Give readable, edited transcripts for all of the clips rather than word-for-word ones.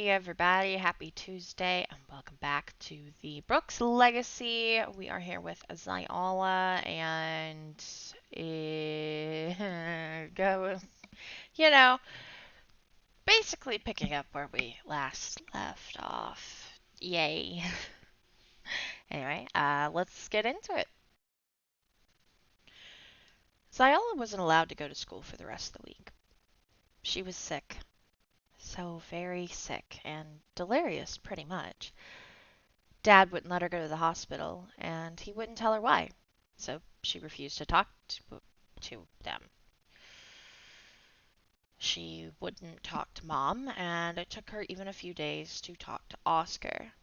Hey everybody, happy Tuesday, and welcome back to the Brooks Legacy. We are here with Xialla and go, you know, basically picking up where we last left off. Yay. Anyway, let's get into it. Xialla wasn't allowed to go to school for the rest of the week. She was sick. So very sick and delirious, pretty much. Dad wouldn't let her go to the hospital, and he wouldn't tell her why. So she refused to talk to them. She wouldn't talk to Mom, and it took her even a few days to talk to Oscar.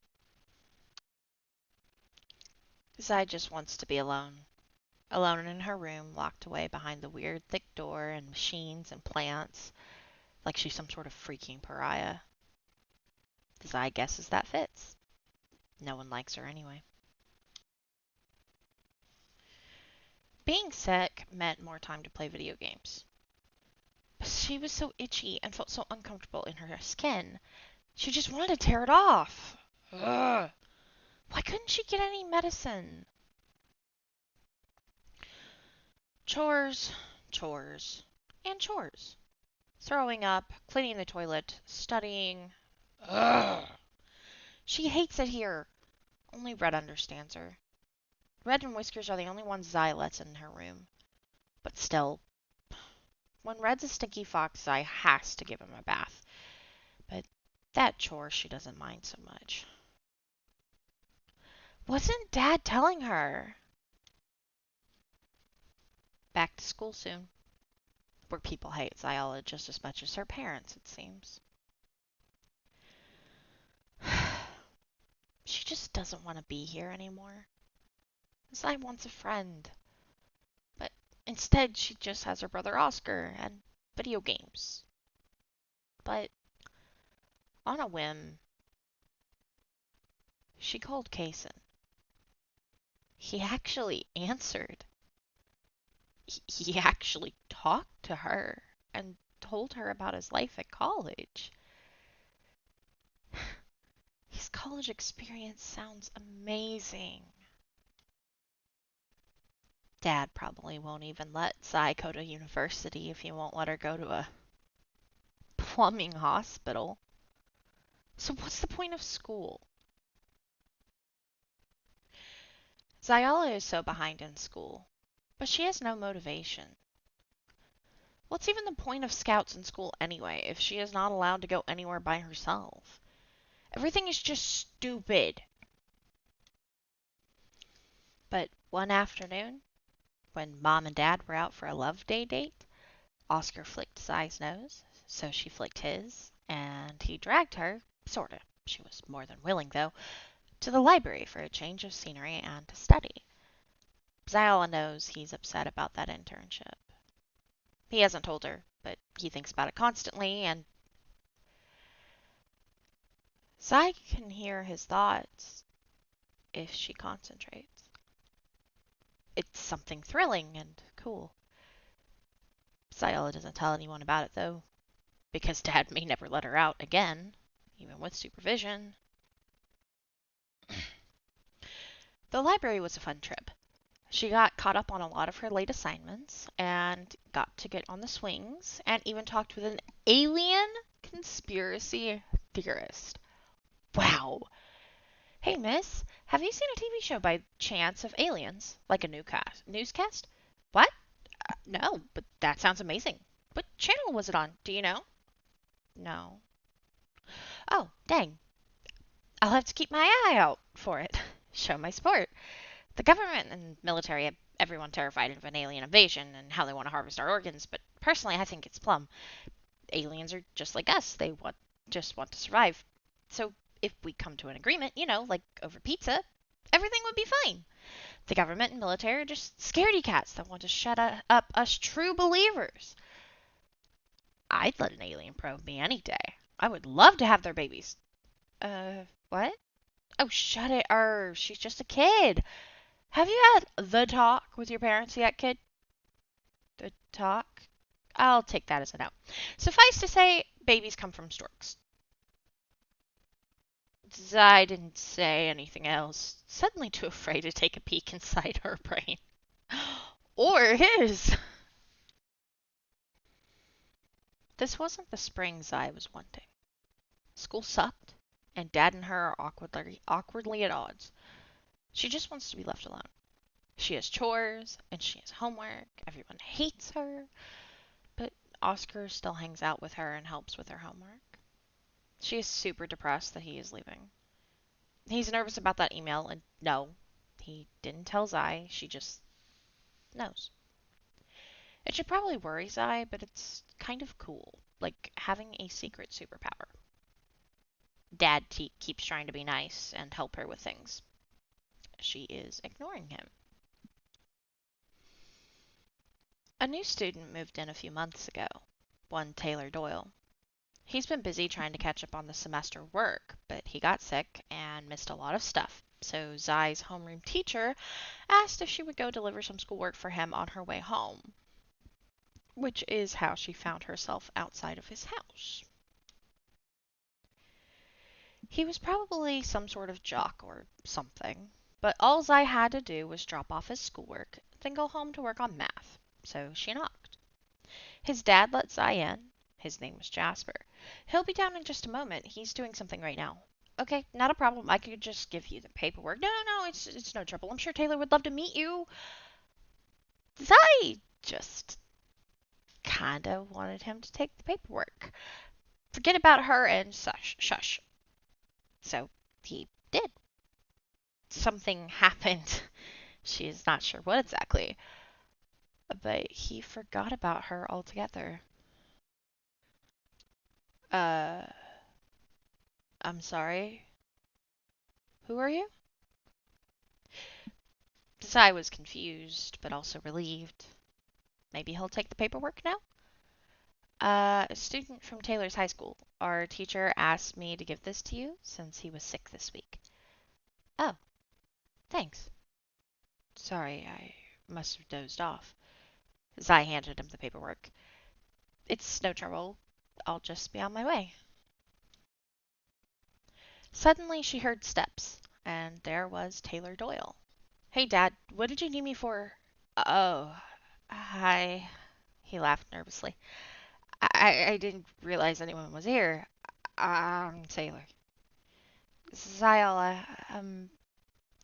Zai just wants to be alone. Alone in her room, locked away behind the weird thick door and machines and plants, like she's some sort of freaking pariah. Zai guesses that fits. No one likes her anyway. Being sick meant more time to play video games. But she was so itchy and felt so uncomfortable in her skin. She just wanted to tear it off. Ugh. Why couldn't she get any medicine? Chores, chores, and chores. Throwing up, cleaning the toilet, studying. Ugh. She hates it here. Only Red understands her. Red and Whiskers are the only ones Zai lets in her room. But still, when Red's a stinky fox, Zai has to give him a bath. But that chore she doesn't mind so much. Wasn't Dad telling her? Back to school soon. Where people hate Xialla just as much as her parents, it seems. She just doesn't want to be here anymore. Zai wants a friend. But instead, she just has her brother Oscar and video games. But on a whim, she called Kaysen. He actually answered. He actually talked to her and told her about his life at college. His college experience sounds amazing. Dad probably won't even let Zai go to university if he won't let her go to a plumbing hospital. So what's the point of school? Xialla is so behind in school, but she has no motivation. What's even the point of scouts in school anyway if she is not allowed to go anywhere by herself? Everything is just stupid. But one afternoon, when Mom and Dad were out for a love day date, Oscar flicked Zai's nose, so she flicked his, and he dragged her, sorta, she was more than willing though, to the library for a change of scenery and to study. Xialla knows he's upset about that internship. He hasn't told her, but he thinks about it constantly, and Zai can hear his thoughts if she concentrates. It's something thrilling and cool. Xialla doesn't tell anyone about it, though, because Dad may never let her out again, even with supervision. The library was a fun trip. She got caught up on a lot of her late assignments and got to get on the swings and even talked with an alien conspiracy theorist. Wow. Hey, miss, have you seen a TV show by chance of aliens? Like a newscast? What? No, but that sounds amazing. What channel was it on? Do you know? No. Oh, dang. I'll have to keep my eye out for it. Show my support. The government and military have everyone terrified of an alien invasion and how they want to harvest our organs, but personally I think it's plum. Aliens are just like us. They just want to survive. So if we come to an agreement, like over pizza, everything would be fine. The government and military are just scaredy cats that want to shut up us true believers. I'd let an alien probe me any day. I would love to have their babies. What? Oh, shut it, she's just a kid. Have you had the talk with your parents yet, kid? The talk? I'll take that as a no. Suffice to say, babies come from storks. Zai didn't say anything else, suddenly too afraid to take a peek inside her brain. Or his! This wasn't the spring Zai was wanting. School sucked, and Dad and her are awkwardly at odds. She just wants to be left alone. She has chores, and she has homework. Everyone hates her, but Oscar still hangs out with her and helps with her homework. She is super depressed that he is leaving. He's nervous about that email, and no, he didn't tell Zai. She just knows. It should probably worry Zai, but it's kind of cool, like having a secret superpower. Dad keeps trying to be nice and help her with things. She is ignoring him. A new student moved in a few months ago, one Taylor Doyle. He's been busy trying to catch up on the semester work, but he got sick and missed a lot of stuff. So Zai's homeroom teacher asked if she would go deliver some schoolwork for him on her way home, which is how she found herself outside of his house. He was probably some sort of jock or something, but all Zai had to do was drop off his schoolwork, then go home to work on math. So she knocked. His dad let Zai in. His name was Jasper. He'll be down in just a moment. He's doing something right now. Okay, not a problem. I could just give you the paperwork. No, it's no trouble. I'm sure Taylor would love to meet you. Zai just kinda wanted him to take the paperwork. Forget about her and shush. So he did. Something happened. She is not sure what exactly, but he forgot about her altogether. Uh, I'm sorry. Who are you? Sai was confused, but also relieved. Maybe he'll take the paperwork now? A student from Taylor's high school. Our teacher asked me to give this to you since he was sick this week. Oh, thanks. Sorry, I must have dozed off. Zai handed him the paperwork. It's no trouble. I'll just be on my way. Suddenly she heard steps, and there was Taylor Doyle. Hey, Dad, what did you need me for? Oh, hi. He laughed nervously. I didn't realize anyone was here. I'm Taylor. Xialla,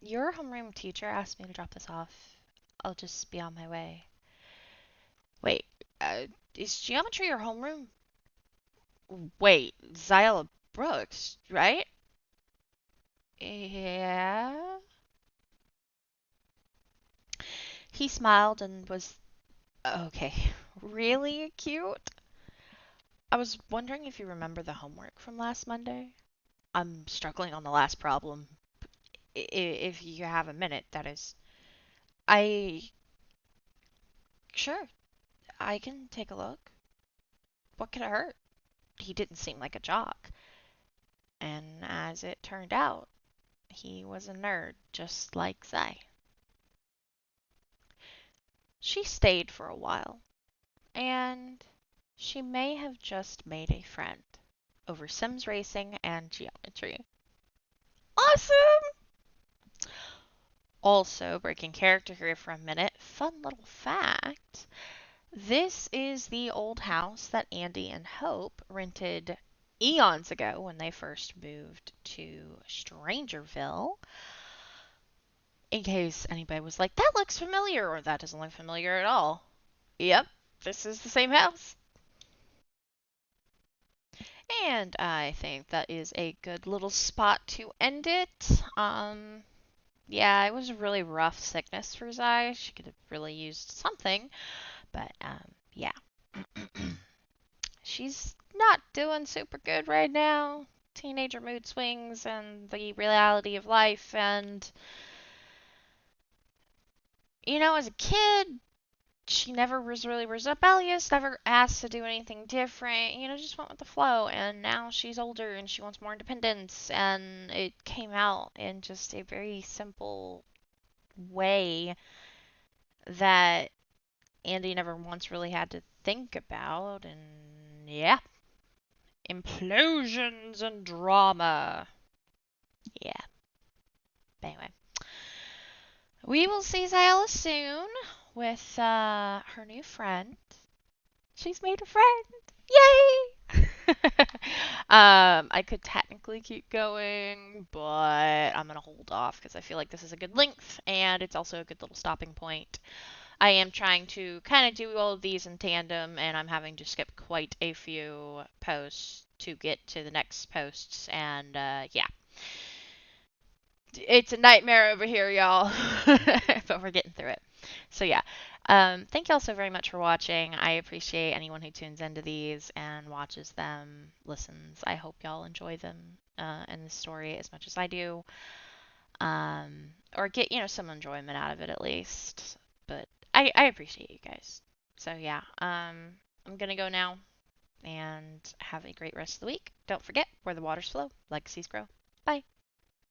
your homeroom teacher asked me to drop this off. I'll just be on my way. Wait, is geometry your homeroom? Wait, Xialla Brooks, right? Yeah? He smiled and was, okay, really cute. I was wondering if you remember the homework from last Monday? I'm struggling on the last problem. If you have a minute, that is. I. Sure, I can take a look. What could it hurt? He didn't seem like a jock. And as it turned out, he was a nerd, just like Zai. She stayed for a while, and she may have just made a friend over Sims racing and geometry. Awesome! Also, breaking character here for a minute, fun little fact. This is the old house that Andy and Hope rented eons ago when they first moved to Strangerville. In case anybody was like, that looks familiar, or that doesn't look familiar at all. Yep, this is the same house. And I think that is a good little spot to end it. Yeah, it was a really rough sickness for Zai. She could have really used something, but yeah. She's not doing super good right now. Teenager mood swings and the reality of life, and as a kid, she never was really rebellious, never asked to do anything different, just went with the flow. And now she's older and she wants more independence, and it came out in just a very simple way that Andy never once really had to think about. And yeah, implosions and drama. Anyway, we will see Xialla soon with her new friend. She's made a friend. Yay! I could technically keep going, but I'm gonna hold off because I feel like this is a good length and it's also a good little stopping point. I am trying to kind of do all of these in tandem, and I'm having to skip quite a few posts to get to the next posts, and yeah. It's a nightmare over here, y'all. But we're getting through it. So yeah. Thank y'all so very much for watching. I appreciate anyone who tunes into these and watches them, listens. I hope y'all enjoy them and the story as much as I do. Or get, some enjoyment out of it at least. But I appreciate you guys. So yeah. I'm gonna go now and have a great rest of the week. Don't forget, where the waters flow, legacies grow. Bye.